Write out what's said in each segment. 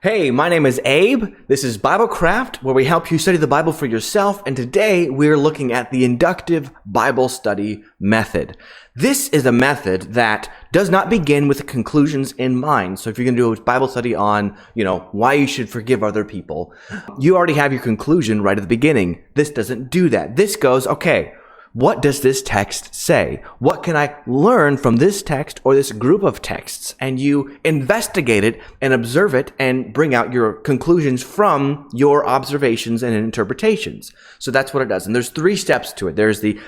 Hey, my name is Abe. This is Biblecraft, where we help you study the Bible for yourself. And today we're looking at the inductive Bible study method. This is a method that does not begin with conclusions in mind. So if you're going to do a Bible study on, why you should forgive other people, you already have your conclusion right at the beginning. This doesn't do that. This goes, okay, what does this text say? What can I learn from this text or this group of texts? And you investigate it and observe it and bring out your conclusions from your observations and interpretations. So that's what it does. And there's 3 steps to it. There's the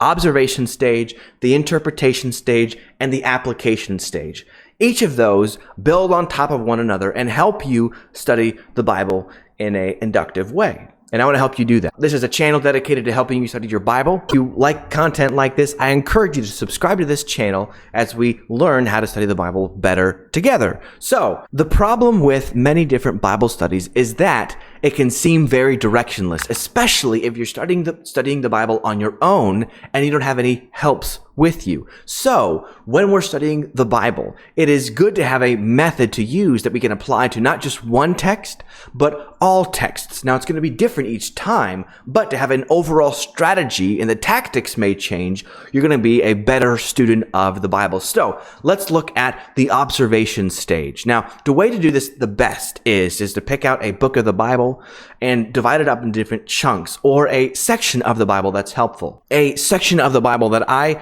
observation stage, the interpretation stage, and the application stage. Each of those build on top of one another and help you study the Bible in an inductive way. And I want to help you do that. This is a channel dedicated to helping you study your Bible. If you like content like this, I encourage you to subscribe to this channel as we learn how to study the Bible better together. So, the problem with many different Bible studies is that it can seem very directionless, especially if you're studying the Bible on your own and you don't have any helps with you. So, when we're studying the Bible, it is good to have a method to use that we can apply to not just one text, but all texts. Now, it's going to be different each time, but to have an overall strategy and the tactics may change, you're going to be a better student of the Bible. So, let's look at the observation stage. Now, the way to do this the best is to pick out a book of the Bible and divide it up in different chunks, or a section of the Bible that's helpful. A section of the Bible that I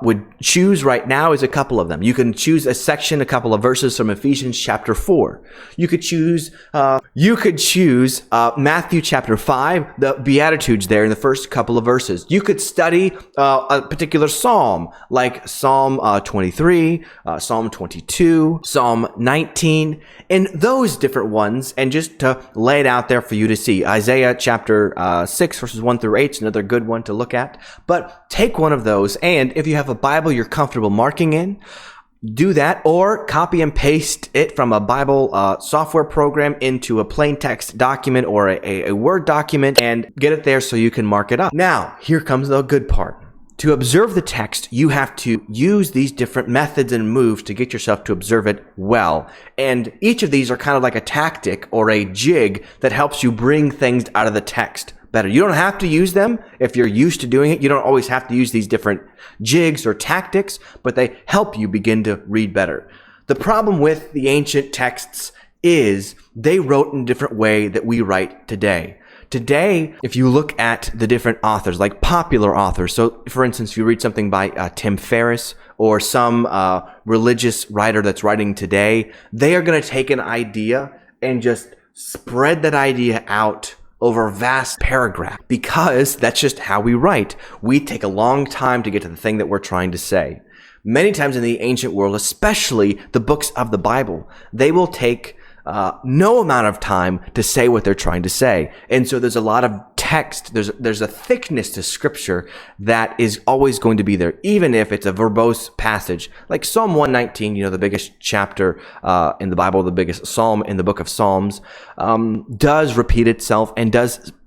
would choose right now is a couple of them. You can choose a section, a couple of verses from Ephesians chapter 4. You could choose Matthew chapter 5, the Beatitudes there in the first couple of verses. You could study a particular psalm, like Psalm 23, Psalm 22, Psalm 19, and those different ones, and just to lay it out there for you to see. Isaiah chapter 6 verses 1 through 8 is another good one to look at. But take one of those, and if you have a Bible you're comfortable marking in, do that, or copy and paste it from a Bible software program into a plain text document or a Word document and get it there so you can mark it up. Now, here comes the good part. To observe the text, you have to use these different methods and moves to get yourself to observe it well. And each of these are kind of like a tactic or a jig that helps you bring things out of the text better. You don't have to use them if you're used to doing it. You don't always have to use these different jigs or tactics, but they help you begin to read better. The problem with the ancient texts is they wrote in a different way that we write today. Today, if you look at the different authors, like popular authors, so for instance, if you read something by Tim Ferriss or some religious writer that's writing today, they are going to take an idea and just spread that idea out over a vast paragraph, because that's just how we write. We take a long time to get to the thing that we're trying to say. Many times in the ancient world, especially the books of the Bible, they will take no amount of time to say what they're trying to say. And so there's a lot of text, there's a thickness to scripture that is always going to be there, even if it's a verbose passage. Like Psalm 119, the biggest chapter in the Bible, the biggest psalm in the book of Psalms, does repeat itself and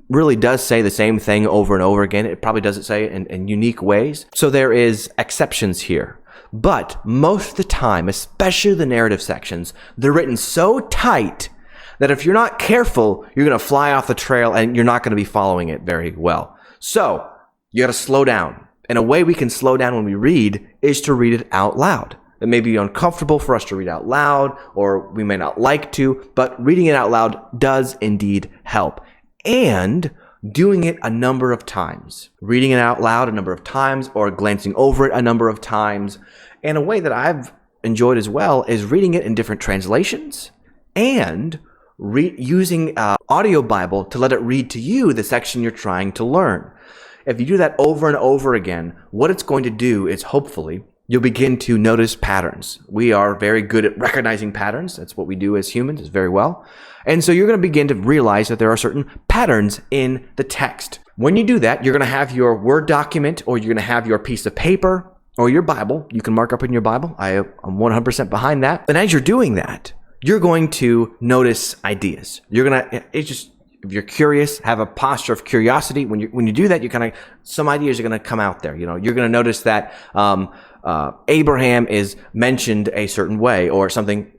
really does say the same thing over and over again. It probably doesn't say it in unique ways. So there is exceptions here. But most of the time, especially the narrative sections, they're written so tight that if you're not careful, you're going to fly off the trail and you're not going to be following it very well. So you got to slow down. And a way we can slow down when we read is to read it out loud. It may be uncomfortable for us to read out loud, or we may not like to, but reading it out loud does indeed help. And doing it a number of times, reading it out loud a number of times, or glancing over it a number of times. And a way that I've enjoyed as well is reading it in different translations and using audio Bible to let it read to you the section you're trying to learn. If you do that over and over again, what it's going to do is hopefully you'll begin to notice patterns. We are very good at recognizing patterns. That's what we do as humans, very well. And so you're going to begin to realize that there are certain patterns in the text. When you do that, you're going to have your Word document, or you're going to have your piece of paper or your Bible. You can mark up in your Bible. I'm 100% behind that. And as you're doing that, you're going to notice ideas. If you're curious, have a posture of curiosity. When you do that, some ideas are going to come out there. You're going to notice that Abraham is mentioned a certain way, or something.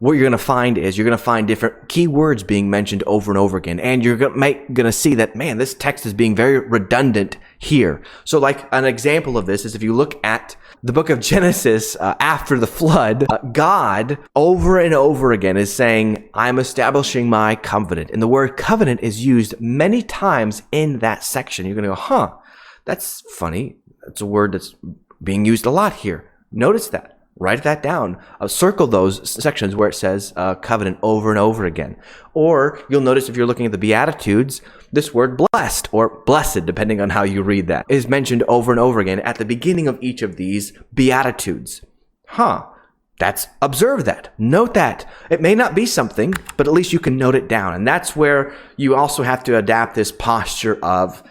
what you're going to find is you're going to find different keywords being mentioned over and over again. And you're going to see that, man, this text is being very redundant here. So like an example of this is if you look at the book of Genesis after the flood, God over and over again is saying, I'm establishing my covenant. And the word covenant is used many times in that section. You're going to go, that's funny. That's a word that's being used a lot here. Notice that. Write that down. Circle those sections where it says covenant over and over again. Or you'll notice if you're looking at the Beatitudes, this word blessed or blessed, depending on how you read that, is mentioned over and over again at the beginning of each of these Beatitudes. Observe that. Note that. It may not be something, but at least you can note it down. And that's where you also have to adapt this posture of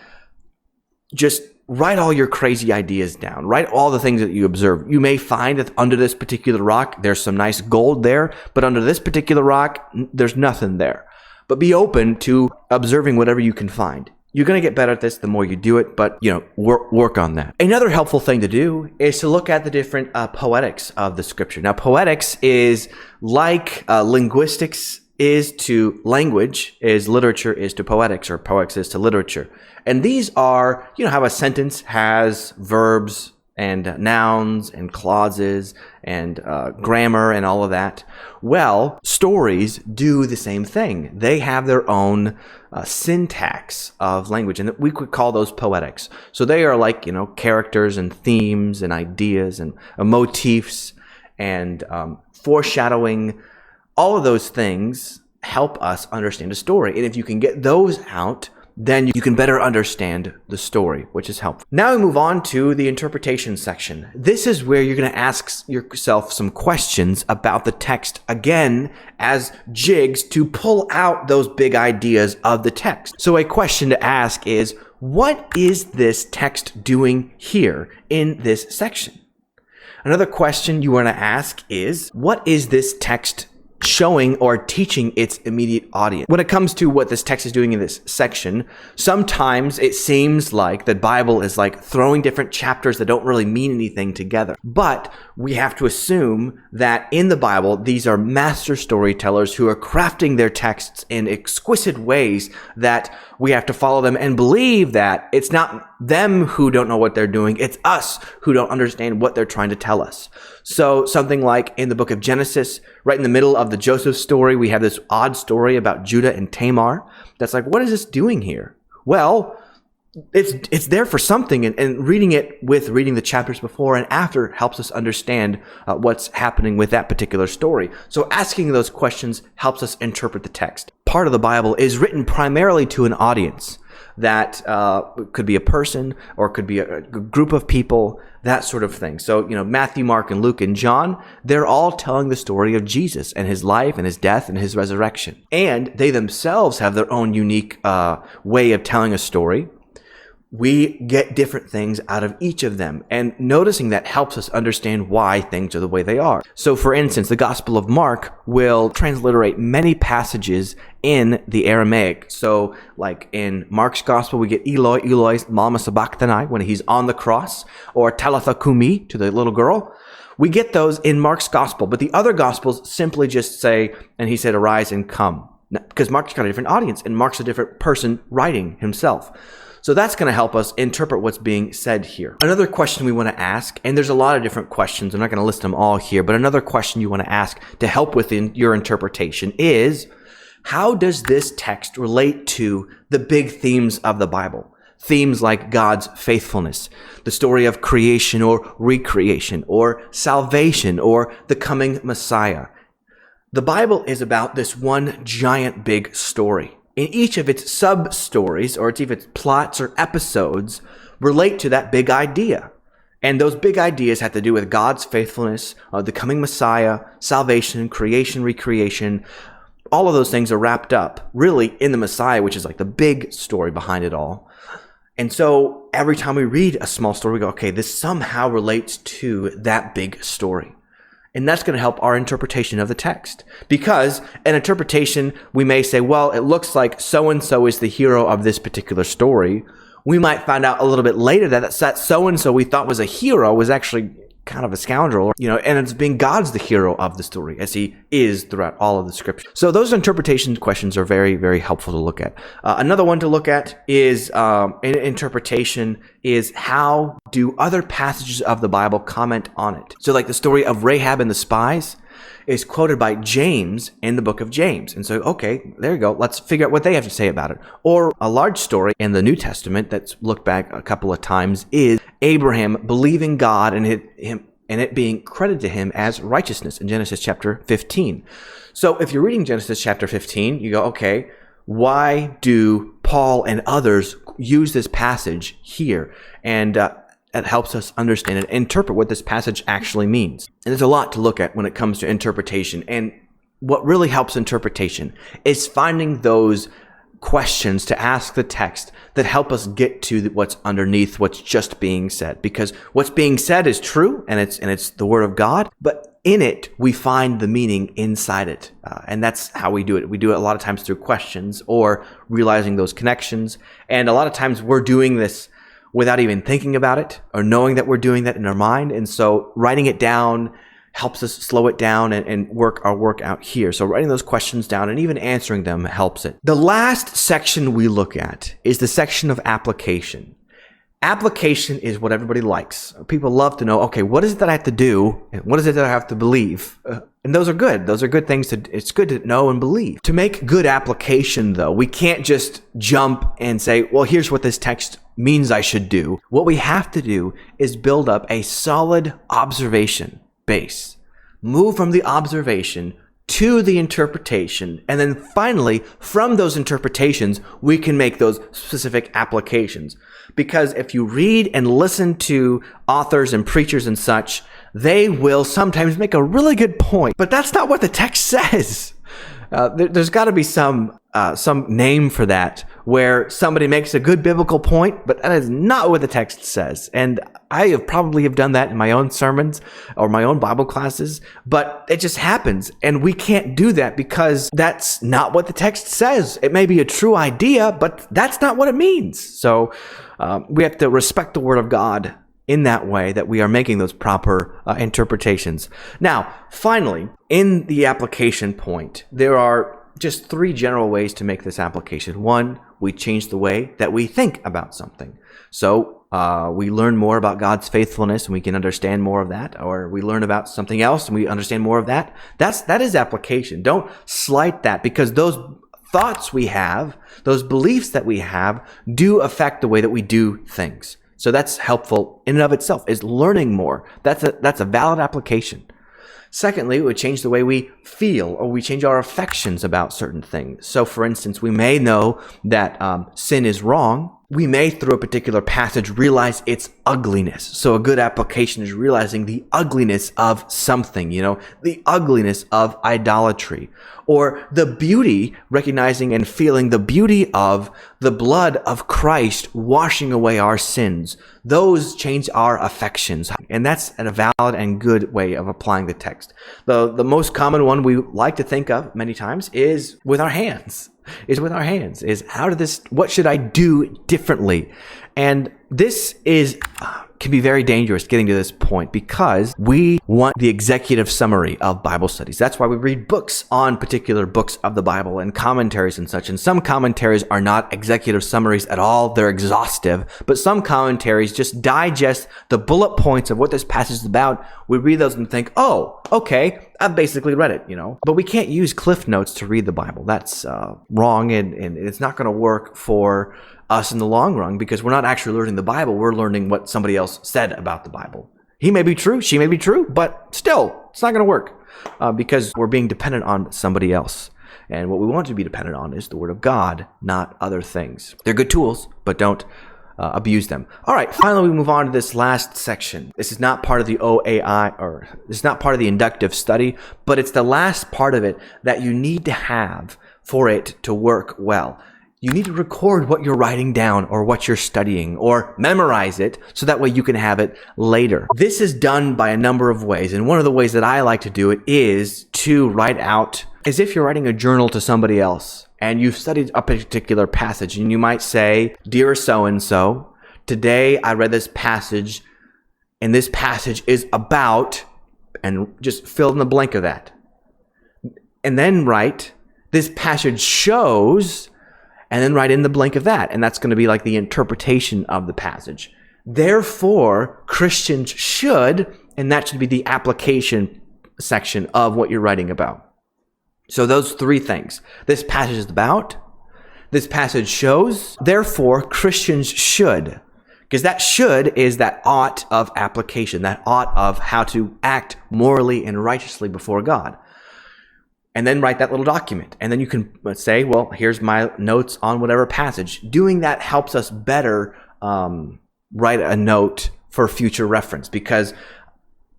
just write all your crazy ideas down. Write all the things that you observe. You may find that under this particular rock, there's some nice gold there, but under this particular rock, there's nothing there. But be open to observing whatever you can find. You're going to get better at this the more you do it, but, work on that. Another helpful thing to do is to look at the different poetics of the scripture. Now, poetics is like linguistics is to language, is literature is to poetics, or poetics is to literature. And these are, how a sentence has verbs and nouns and clauses and grammar and all of that. Well, stories do the same thing. They have their own syntax of language, and we could call those poetics. So they are like, characters and themes and ideas and motifs and foreshadowing. All of those things help us understand a story. And if you can get those out, then you can better understand the story, which is helpful. Now we move on to the interpretation section. This is where you're going to ask yourself some questions about the text, again, as jigs to pull out those big ideas of the text. So a question to ask is, what is this text doing here in this section? Another question you want to ask is, what is this text showing or teaching its immediate audience? When it comes to what this text is doing in this section, sometimes it seems like the Bible is like throwing different chapters that don't really mean anything together. But we have to assume that in the Bible, these are master storytellers who are crafting their texts in exquisite ways that we have to follow them and believe that it's not them who don't know what they're doing, it's us who don't understand what they're trying to tell us. So something like in the book of Genesis, right in the middle of the Joseph story, we have this odd story about Judah and Tamar. That's like, what is this doing here? Well, it's there for something, and reading it with reading the chapters before and after helps us understand what's happening with that particular story. So asking those questions helps us interpret the text. Part of the Bible is written primarily to an audience. That could be a person or could be a group of people, that sort of thing. So, Matthew, Mark, and Luke, and John, they're all telling the story of Jesus and his life and his death and his resurrection. And they themselves have their own unique way of telling a story. We get different things out of each of them, and noticing that helps us understand why things are the way they are. So, for instance, the Gospel of Mark will transliterate many passages in the Aramaic. So, like in Mark's Gospel, we get Eloi, Eloi, lama sabachthani, when he's on the cross, or Talitha kumi, to the little girl. We get those in Mark's Gospel, but the other Gospels simply just say, and he said, arise and come. Because Mark's got a different audience, and Mark's a different person writing himself. So that's going to help us interpret what's being said here. Another question we want to ask, and there's a lot of different questions, I'm not going to list them all here, but another question you want to ask to help with your interpretation is, how does this text relate to the big themes of the Bible? Themes like God's faithfulness, the story of creation or recreation, or salvation, or the coming Messiah. The Bible is about this one giant big story. In each of its sub-stories, or its plots or episodes, relate to that big idea. And those big ideas have to do with God's faithfulness, the coming Messiah, salvation, creation, recreation. All of those things are wrapped up, really, in the Messiah, which is like the big story behind it all. And so every time we read a small story, we go, okay, this somehow relates to that big story. And that's going to help our interpretation of the text. Because an interpretation, we may say, well, it looks like so-and-so is the hero of this particular story. We might find out a little bit later that so-and-so we thought was a hero was actually kind of a scoundrel, and it's being God's the hero of the story, as he is throughout all of the scripture. So those interpretation questions are very, very helpful to look at. Another one to look at is in interpretation is how do other passages of the Bible comment on it? So like the story of Rahab and the spies is quoted by James in the book of James. And so, okay, there you go. Let's figure out what they have to say about it. Or a large story in the New Testament that's looked back a couple of times is Abraham believing God and it being credited to him as righteousness in Genesis chapter 15. So if you're reading Genesis chapter 15, you go, okay, why do Paul and others use this passage here? And it helps us understand and interpret what this passage actually means. And there's a lot to look at when it comes to interpretation. And what really helps interpretation is finding those questions to ask the text that help us get to what's underneath what's just being said. Because what's being said is true, and it's the word of God, but in it, we find the meaning inside it. And that's how we do it. We do it a lot of times through questions or realizing those connections. And a lot of times we're doing this without even thinking about it or knowing that we're doing that in our mind. And so writing it down helps us slow it down and work our work out here. So writing those questions down and even answering them helps it. The last section we look at is the section of application. Application is what everybody likes. People love to know, okay, what is it that I have to do? And what is it that I have to believe? And those are good. Those are good things it's good to know and believe. To make good application, though, we can't just jump and say, well, here's what this text means I should do. What we have to do is build up a solid observation base. Move from the observation to the interpretation, and then finally, from those interpretations, we can make those specific applications. Because if you read and listen to authors and preachers and such, they will sometimes make a really good point, but that's not what the text says. There's got to be some name for that, where somebody makes a good biblical point, but that is not what the text says. And I have probably done that in my own sermons or my own Bible classes, but it just happens. And we can't do that because that's not what the text says. It may be a true idea, but that's not what it means. So we have to respect the word of God in that way, that we are making those proper interpretations. Now, finally, in the application point, there are just 3 general ways to make this application. 1, we change the way that we think about something. So we learn more about God's faithfulness and we can understand more of that, or we learn about something else and we understand more of that. That is application. Don't slight that, because those thoughts we have, those beliefs that we have, do affect the way that we do things. So that's helpful in and of itself, is learning more. That's a valid application. Secondly, it would change the way we feel, or we change our affections about certain things. So for instance, we may know that sin is wrong. We may, through a particular passage, realize its ugliness. So a good application is realizing the ugliness of something, the ugliness of idolatry, or the beauty, recognizing and feeling the beauty of the blood of Christ washing away our sins. Those change our affections. And that's a valid and good way of applying the text. The most common one we like to think of many times is with our hands. Is what should I do differently? And this can be very dangerous getting to this point, because we want the executive summary of Bible studies. That's why we read books on particular books of the Bible and commentaries and such. And some commentaries are not executive summaries at all. They're exhaustive. But some commentaries just digest the bullet points of what this passage is about. We read those and think, oh, okay, I've basically read it, But we can't use Cliff Notes to read the Bible. That's wrong, and it's not going to work for us in the long run, because we're not actually learning the Bible. We're learning what somebody else said about the Bible. He may be true, she may be true, but still, it's not going to work because we're being dependent on somebody else. And what we want to be dependent on is the Word of God, not other things. They're good tools, but don't abuse them. All right, finally, we move on to this last section. This is not part of the OAI, or this is not part of the inductive study, but it's the last part of it that you need to have for it to work well. You need to record what you're writing down or what you're studying, or memorize it so that way you can have it later. This is done by a number of ways, and one of the ways that I like to do it is to write out as if you're writing a journal to somebody else, and you've studied a particular passage, and you might say, "Dear so-and-so, today I read this passage and this passage is about, and just fill in the blank of that. And then write, this passage shows, and then write in the blank of that. And that's going to be like the interpretation of the passage. Therefore, Christians should, and that should be the application section of what you're writing about. So those three things. This passage is about, this passage shows, therefore, Christians should. Because that should is that ought of application, that ought of how to act morally and righteously before God. And then write that little document. And then you can say, well, here's my notes on whatever passage. Doing that helps us better write a note for future reference. Because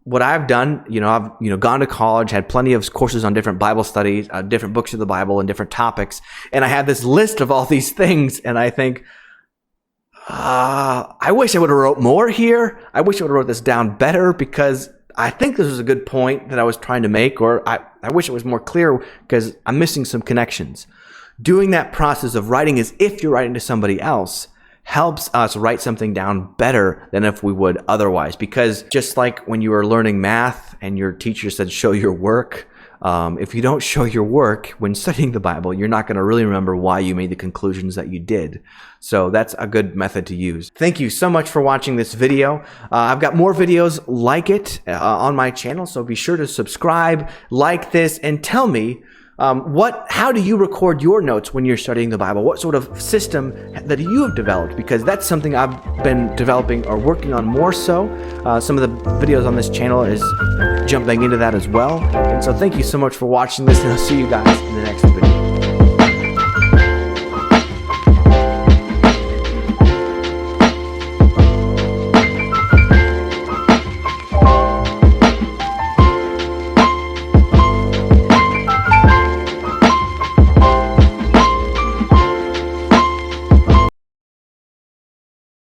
what I've done, I've gone to college, had plenty of courses on different Bible studies, different books of the Bible and different topics. And I have this list of all these things. And I think, I wish I would have wrote more here. I wish I would have wrote this down better, because I think this was a good point that I was trying to make, or I wish it was more clear because I'm missing some connections. Doing that process of writing as if you're writing to somebody else helps us write something down better than if we would otherwise. Because just like when you were learning math and your teacher said, show your work, if you don't show your work when studying the Bible, you're not going to really remember why you made the conclusions that you did. So that's a good method to use. Thank you so much for watching this video. I've got more videos like it on my channel, so be sure to subscribe, like this, and tell me how do you record your notes when you're studying the Bible? What sort of system that you have developed? Because that's something I've been developing or working on more so. Some of the videos on this channel is jumping into that as well. And so thank you so much for watching this, and I'll see you guys in the next video.